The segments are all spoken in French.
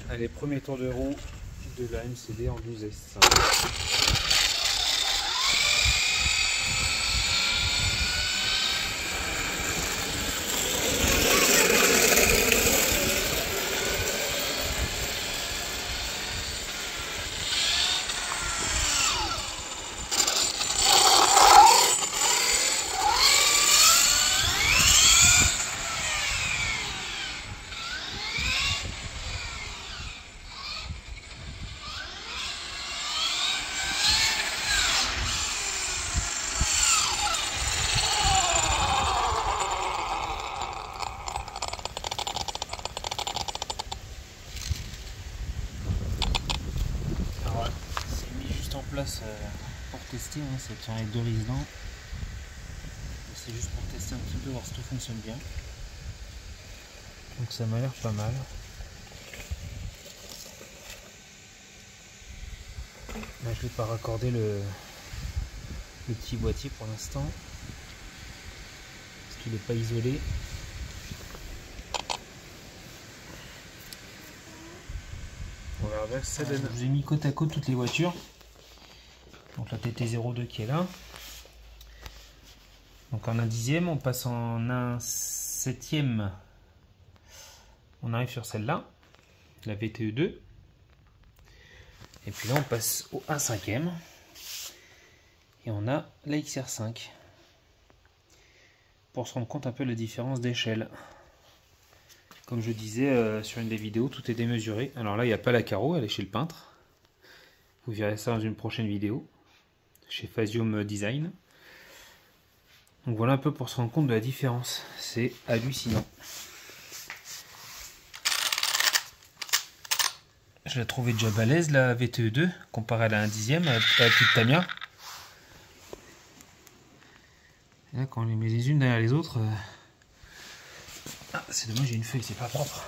Allez, premier tour de roue de la MCD en 12S. Place pour tester, hein, ça tient avec deux résidents. C'est juste pour tester un petit peu, voir si tout fonctionne bien. Donc ça m'a l'air pas mal. Là je vais pas raccorder le petit boîtier pour l'instant parce qu'il n'est pas isolé. On verra bien ça donne. Je vous ai mis côte à côte toutes les voitures. Donc la TT02 qui est là. Donc en un dixième, on passe en un septième. On arrive sur celle-là, la VTE2. Et puis là, on passe au 1 cinquième. Et on a la XR5. Pour se rendre compte un peu de la différence d'échelle. Comme je disais sur une des vidéos, tout est démesuré. Alors là, il n'y a pas la carreau, elle est chez le peintre. Vous verrez ça dans une prochaine vidéo. Chez Fasium Design. Donc voilà un peu pour se rendre compte de la différence. C'est hallucinant. Je la trouvais déjà balèze la VTE2 comparée à la 1 dixième à la petite Tamiya. Et là quand on les met les unes derrière les autres, ah, c'est dommage, j'ai une feuille, c'est pas propre.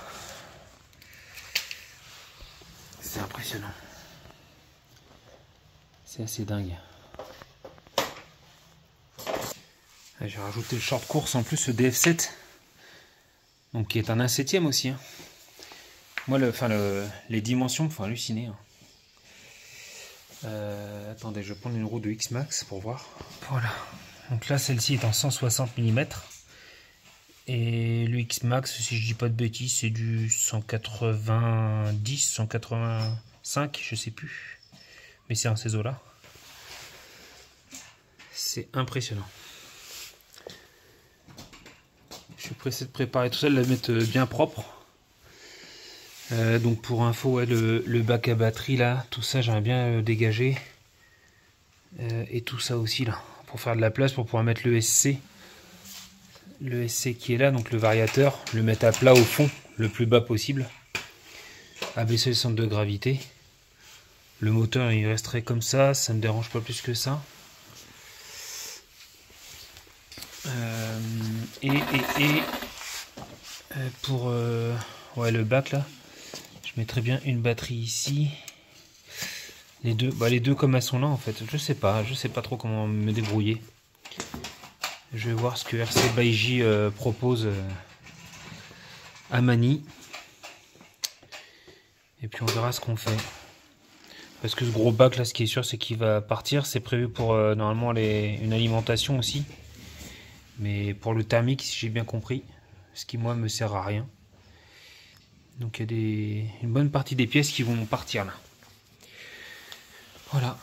C'est impressionnant. C'est assez dingue. J'ai rajouté le short course en plus, le DF7, donc qui est un 1/7 aussi. Hein. Moi, les dimensions me font halluciner. Hein. Attendez, je vais prendre une roue de X-Max pour voir. Voilà. Donc là, celle-ci est en 160 mm. Et le X-Max, si je dis pas de bêtises, c'est du 190, 185, je sais plus. Mais c'est en ces eaux-là. C'est impressionnant. Je suis pressé de préparer tout ça, de la mettre bien propre. Donc pour info, ouais, le bac à batterie là, tout ça j'aimerais bien dégager. Et tout ça aussi là, pour faire de la place, pour pouvoir mettre le SC. Le SC qui est là, donc le variateur, le mettre à plat au fond, le plus bas possible. Abaisser le centre de gravité. Le moteur il resterait comme ça me dérange pas plus que ça. Pour ouais, le bac là, je mettrais bien une batterie ici. Les deux comme elles sont là en fait. Je sais pas trop comment me débrouiller. Je vais voir ce que RC Baiji propose à Mani. Et puis on verra ce qu'on fait. Parce que ce gros bac là, ce qui est sûr, c'est qu'il va partir. C'est prévu pour normalement une alimentation aussi. Mais pour le thermique, si j'ai bien compris, ce qui moi me sert à rien. Donc il y a une bonne partie des pièces qui vont partir là. Voilà.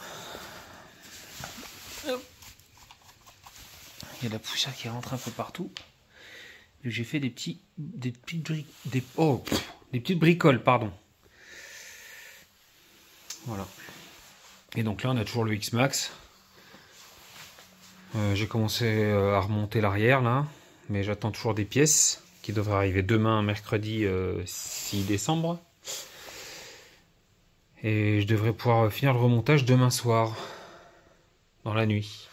Il y a de la poussière qui rentre un peu partout. J'ai fait des petites bricoles, pardon. Voilà. Et donc là on a toujours le X-Max. J'ai commencé à remonter l'arrière là, mais j'attends toujours des pièces qui devraient arriver demain, mercredi 6 décembre. Et je devrais pouvoir finir le remontage demain soir, dans la nuit.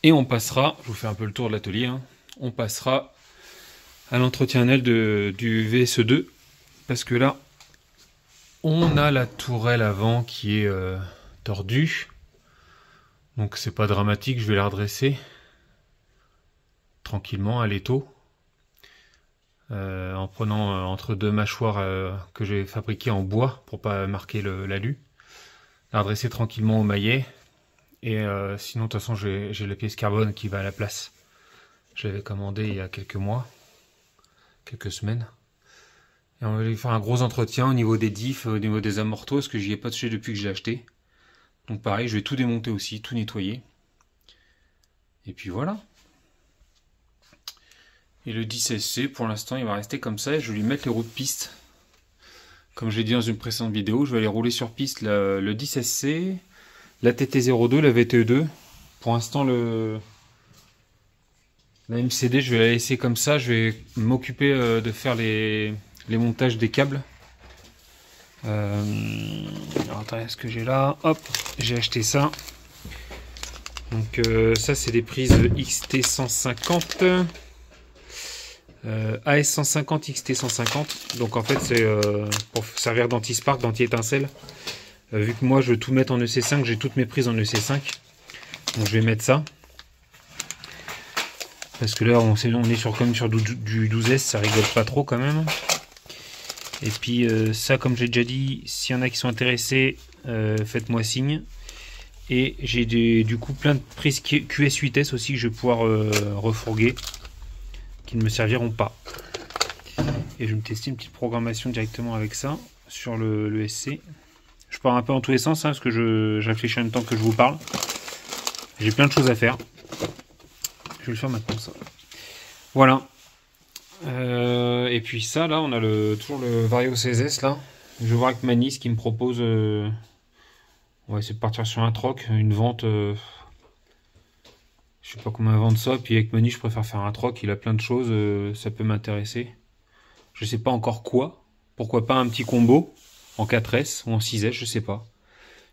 Et on passera, je vous fais un peu le tour de l'atelier, hein, on passera à l'entretien annuel du VSE2, parce que là, on a la tourelle avant qui est tordue. Donc c'est pas dramatique, je vais la redresser tranquillement à l'étau. en prenant entre deux mâchoires que j'ai fabriquées en bois pour pas marquer l'alu. La redresser tranquillement au maillet. Et sinon, de toute façon, j'ai la pièce carbone qui va à la place. Je l'avais commandé il y a quelques mois, quelques semaines. Et on va lui faire un gros entretien au niveau des diffs, au niveau des amortos, parce que j'y ai pas touché depuis que je l'ai acheté. Donc pareil, je vais tout démonter aussi, tout nettoyer. Et puis voilà. Et le 10SC, pour l'instant, il va rester comme ça. Et je vais lui mettre les roues de piste. Comme j'ai dit dans une précédente vidéo, je vais aller rouler sur piste le 10SC, la TT02, la VTE2. Pour l'instant, la MCD, je vais la laisser comme ça. Je vais m'occuper de faire les montages des câbles. Alors, attendez, ce que j'ai là, hop, j'ai acheté ça. Donc ça, c'est des prises XT150. AS150 XT150, donc en fait c'est pour servir d'anti-spark, d'anti-étincelle. Vu que moi je veux tout mettre en EC5, j'ai toutes mes prises en EC5, donc je vais mettre ça. Parce que là on est sur, comme sur du 12S, ça rigole pas trop quand même. Et puis ça, comme j'ai déjà dit, s'il y en a qui sont intéressés, faites-moi signe. Et j'ai du coup plein de prises QS8S aussi que je vais pouvoir refourguer, qui ne me serviront pas. Et je vais me tester une petite programmation directement avec ça sur le SC. Je pars un peu en tous les sens parce que je réfléchis en même temps que je vous parle. J'ai plein de choses à faire. Je vais le faire maintenant ça. Voilà. Et puis ça là, on a toujours le Vario 16S là. Je vais voir avec Mani ce qu'il me propose. Ouais, c'est de partir sur un troc, une vente. Je sais pas comment vendre ça, puis avec Mani je préfère faire un troc, il a plein de choses, ça peut m'intéresser. Je sais pas encore quoi, pourquoi pas un petit combo en 4S ou en 6S, je sais pas.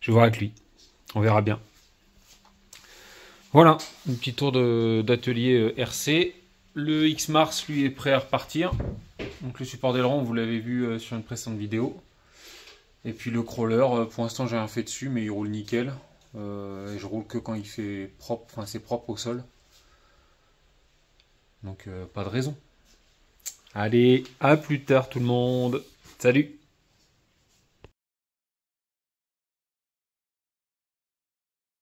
Je vais voir avec lui, on verra bien. Voilà, un petit tour d'atelier RC. Le X-Mars lui est prêt à repartir. Donc le support d'aileron, vous l'avez vu sur une précédente vidéo. Et puis le crawler, pour l'instant j'ai rien fait dessus, mais il roule nickel. Et je roule que quand il fait propre, enfin c'est propre au sol. Donc pas de raison. Allez, à plus tard tout le monde. Salut!